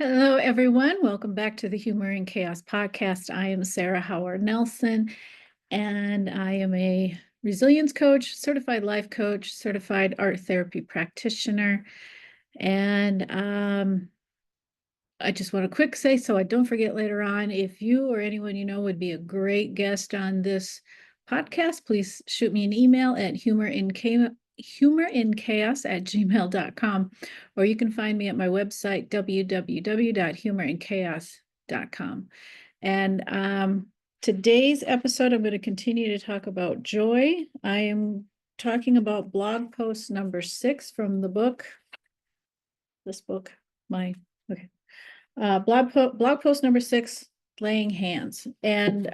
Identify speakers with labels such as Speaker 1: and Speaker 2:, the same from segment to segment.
Speaker 1: Hello, everyone. Welcome back to the Humor and Chaos podcast. I am Sarah Howard Nelson, and I am a resilience coach, certified life coach, certified art therapy practitioner. And I just want to quick say so I don't forget later on, if you or anyone you know would be a great guest on this podcast, please shoot me an email at humorinchaos@gmail.com, or you can find me at my website, www.humorinchaos.com. And today's episode, I'm going to continue to talk about joy. I am talking about blog post number 6 from the book. This book, okay. Blog post number 6, laying hands. And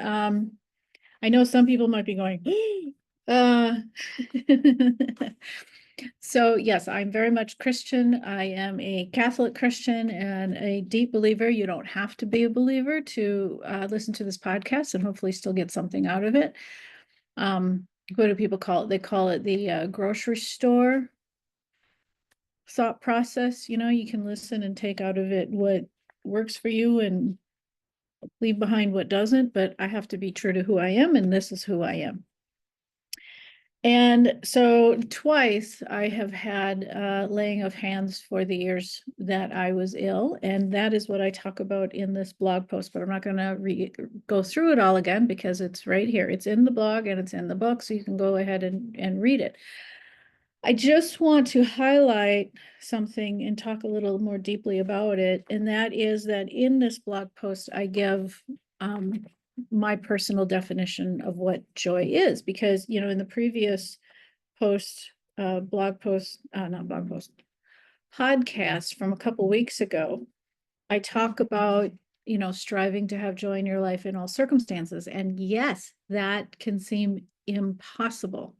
Speaker 1: I know some people might be going, uh, so yes, I'm very much Christian. I am a Catholic Christian and a deep believer. You don't have to be a believer to listen to this podcast and hopefully still get something out of it. What do people call it? They call it the grocery store thought process. You can listen and take out of it what works for you and leave behind what doesn't, but I have to be true to who I am, and this is who I am. And so twice I have had laying of hands for the years that I was ill, and that is what I talk about in this blog post, but I'm not going to go through it all again because it's right here. It's in the blog and it's in the book, so you can go ahead and read it. I just want to highlight something and talk a little more deeply about it, and that is that in this blog post, I give my personal definition of what joy is, because, in the previous post, not blog post, podcast from a couple weeks ago, I talk about, striving to have joy in your life in all circumstances. And yes, that can seem impossible.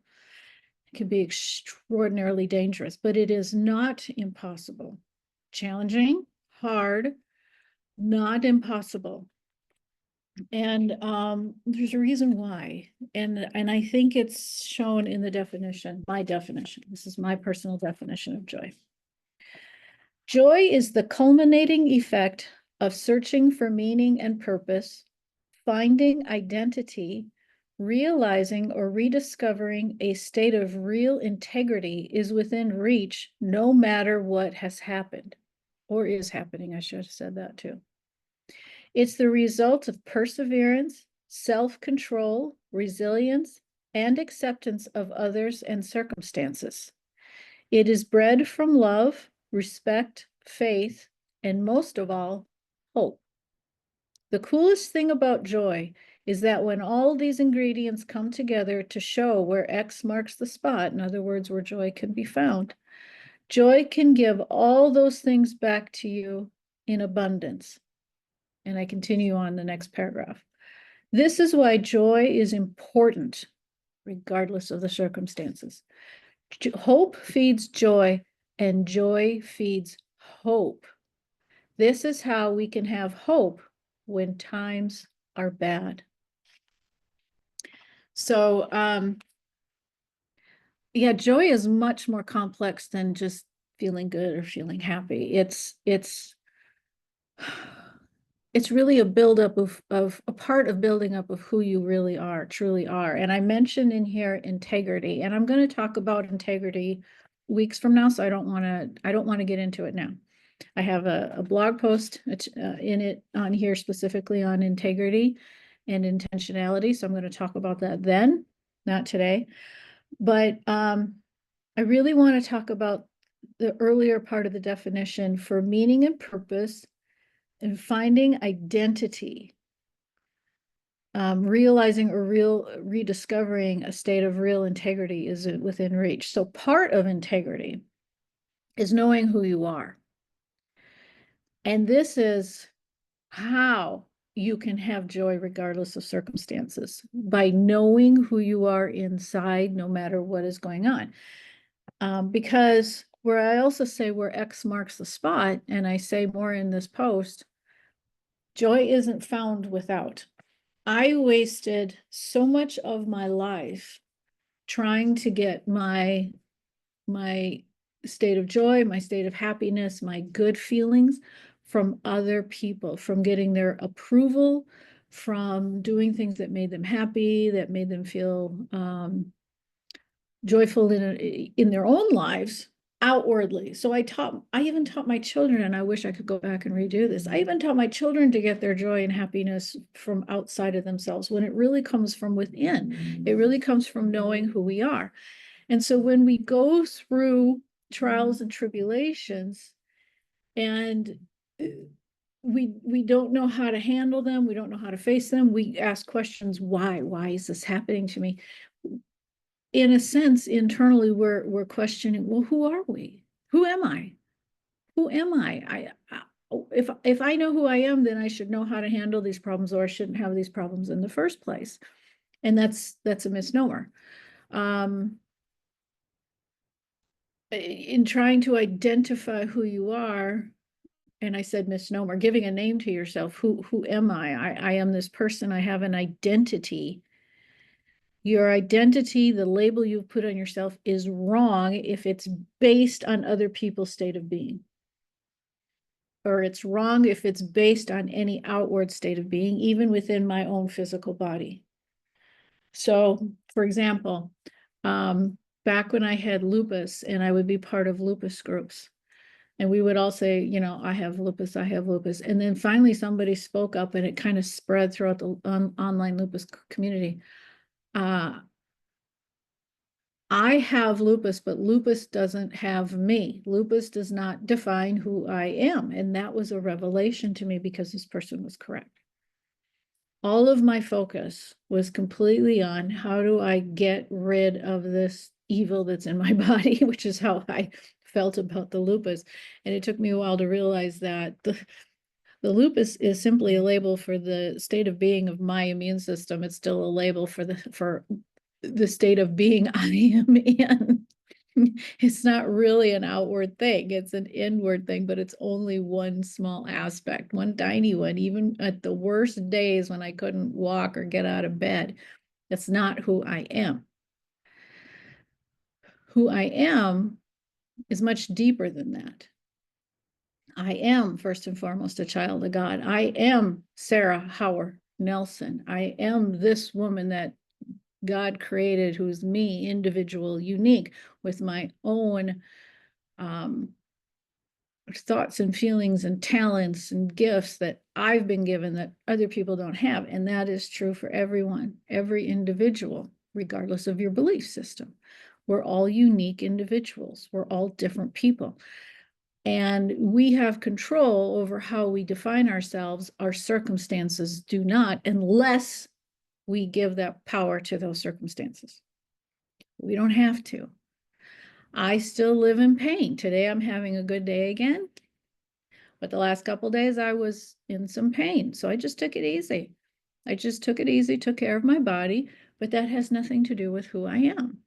Speaker 1: It can be extraordinarily dangerous, but it is not impossible. Challenging, hard, not impossible. And there's a reason why. And I think it's shown in the definition, my definition. This is my personal definition of joy. Joy is the culminating effect of searching for meaning and purpose, finding identity, realizing or rediscovering a state of real integrity is within reach no matter what has happened or is happening. I should have said that too. It's the result of perseverance, self-control, resilience, and acceptance of others and circumstances. It is bred from love, respect, faith, and most of all, hope. The coolest thing about joy is that when all these ingredients come together to show where X marks the spot, in other words, where joy can be found, joy can give all those things back to you in abundance. And I continue on the next paragraph. This is why joy is important, regardless of the circumstances. Hope feeds joy, and joy feeds hope. This is how we can have hope when times are bad. So, yeah, joy is much more complex than just feeling good or feeling happy. It's really a buildup of a part of building up of who you really are, truly are. And I mentioned in here integrity, and I'm going to talk about integrity weeks from now, so I don't want to get into it now. I have a blog post in it on here specifically on integrity and intentionality, so I'm going to talk about that then, not today. But I really want to talk about the earlier part of the definition for meaning and purpose and finding identity, realizing or rediscovering a state of real integrity is within reach. So part of integrity is knowing who you are. And this is how you can have joy regardless of circumstances, by knowing who you are inside, no matter what is going on. Because where I also say where X marks the spot, and I say more in this post, joy isn't found without. I wasted so much of my life trying to get my state of joy, my state of happiness, my good feelings from other people, from getting their approval, from doing things that made them happy, that made them feel joyful in their own lives outwardly. So I even taught my children, and I wish I could go back and redo this. I even taught my children to get their joy and happiness from outside of themselves, when it really comes from within. It really comes from knowing who we are. And so when we go through trials and tribulations, and we don't know how to handle them, we don't know how to face them, we ask questions, why is this happening to me? In a sense, internally, we're questioning, well, who are we? Who am I? Who am I? If I know who I am, then I should know how to handle these problems, or I shouldn't have these problems in the first place. And that's a misnomer. In trying to identify who you are, and I said misnomer, giving a name to yourself, who am I? I am this person, I have an identity. Your identity, the label you've put on yourself, is wrong if it's based on other people's state of being. Or it's wrong if it's based on any outward state of being, even within my own physical body. So, for example, back when I had lupus and I would be part of lupus groups, and we would all say, I have lupus, I have lupus. And then finally somebody spoke up, and it kind of spread throughout the online lupus community. I have lupus, but lupus doesn't have me. Lupus does not define who I am. And that was a revelation to me, because this person was correct. All of my focus was completely on, how do I get rid of this evil that's in my body, which is how I felt about the lupus. And it took me a while to realize that the lupus is simply a label for the state of being of my immune system. It's still a label for the state of being I am in. It's not really an outward thing, it's an inward thing, but it's only one small aspect, one tiny one. Even at the worst days when I couldn't walk or get out of bed, that's not who I am. Who I am is much deeper than that. I am, first and foremost, a child of God. I am Sarah Howard Nelson. I am this woman that God created, who's me, individual, unique, with my own thoughts and feelings and talents and gifts that I've been given that other people don't have. And that is true for everyone, every individual, regardless of your belief system. We're all unique individuals. We're all different people. And we have control over how we define ourselves. Our circumstances do not, unless we give that power to those circumstances. We don't have to. I still live in pain. Today I'm having a good day again, but the last couple of days I was in some pain. So I just took it easy. Took care of my body, but that has nothing to do with who I am.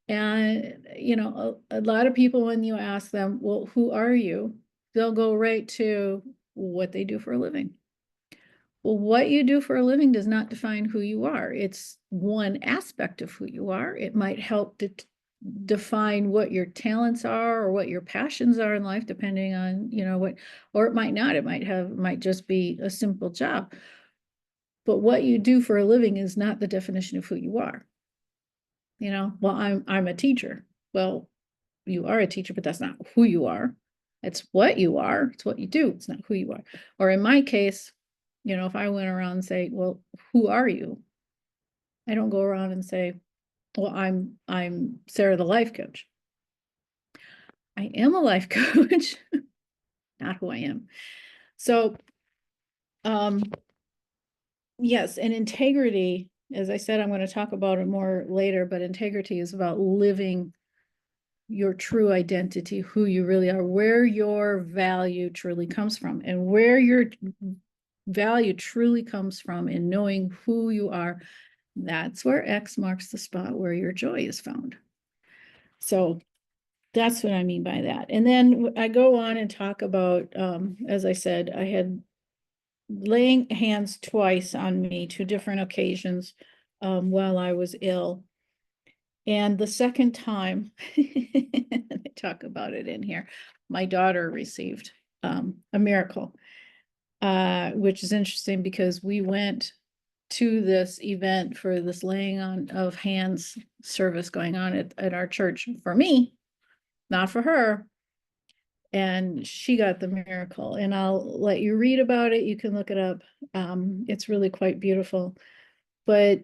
Speaker 1: And, a lot of people, when you ask them, well, who are you? They'll go right to what they do for a living. Well, what you do for a living does not define who you are. It's one aspect of who you are. It might help to define what your talents are or what your passions are in life, depending on, what, or it might not. It might just be a simple job. But what you do for a living is not the definition of who you are. Well, I'm a teacher. Well, you are a teacher, but that's not who you are. It's what you are. It's what you do. It's not who you are. Or in my case, if I went around and say, well, who are you? I don't go around and say, well, I'm Sarah, the life coach. I am a life coach, not who I am. So, yes, and integrity, as I said, I'm going to talk about it more later, but integrity is about living your true identity, who you really are, where your value truly comes from. And where your value truly comes from in knowing who you are, that's where X marks the spot where your joy is found. So that's what I mean by that. And then I go on and talk about, as I said, I had laying hands twice on me, 2 different occasions, while I was ill. And the second time, I talk about it in here, my daughter received a miracle, which is interesting because we went to this event for this laying on of hands service going on at our church for me, not for her. And she got the miracle, and I'll let you read about it. You can look it up. It's really quite beautiful. But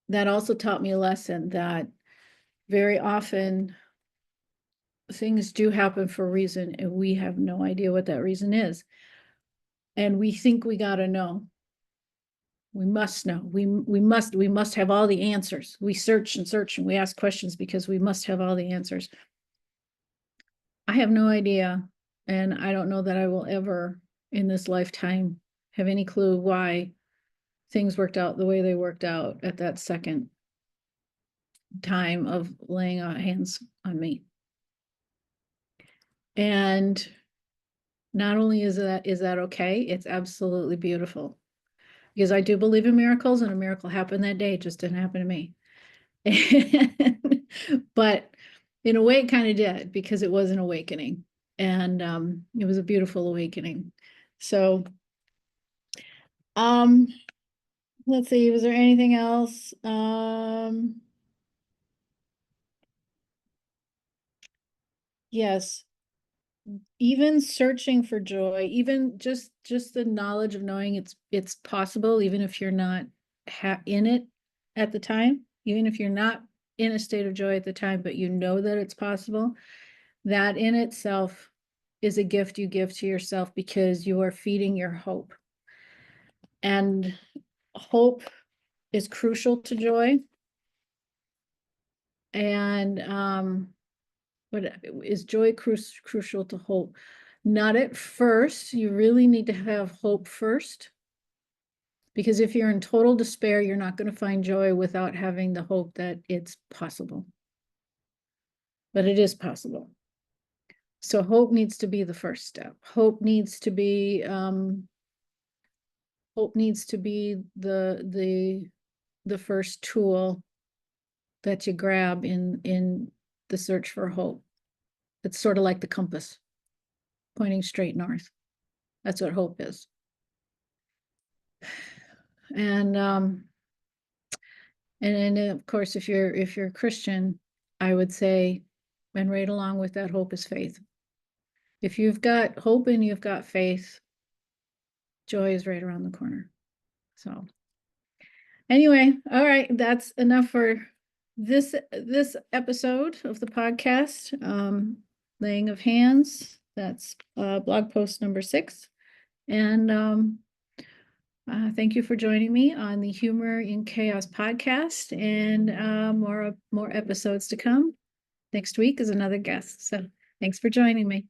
Speaker 1: that also taught me a lesson that very often things do happen for a reason, and we have no idea what that reason is. And we think we got to know. We must know. We must have all the answers. We search and search and we ask questions because we must have all the answers. I have no idea, and I don't know that I will ever in this lifetime have any clue why things worked out the way they worked out at that second time of laying hands on me. And not only is that okay, it's absolutely beautiful, because I do believe in miracles, and a miracle happened that day. It just didn't happen to me. But in a way it kind of did, because it was an awakening, and it was a beautiful awakening. So let's see, was there anything else? Yes, even searching for joy, even just the knowledge of knowing it's possible, even if you're not in it at the time, even if you're not in a state of joy at the time, but you know that it's possible, that in itself is a gift you give to yourself, because you are feeding your hope. And hope is crucial to joy. And but is joy crucial to hope? Not at first. You really need to have hope first, because if you're in total despair, you're not going to find joy without having the hope that it's possible. But it is possible. So hope needs to be the first step. Hope needs to be the first tool that you grab in the search for hope. It's sort of like the compass pointing straight north. That's what hope is. And then of course, if you're a Christian, I would say, and right along with that hope is faith. If you've got hope and you've got faith, joy is right around the corner. So anyway, all right, that's enough for this episode of the podcast, laying of hands. That's blog post number 6. And thank you for joining me on the Humor in Chaos podcast, and more episodes to come. Next week is another guest. So thanks for joining me.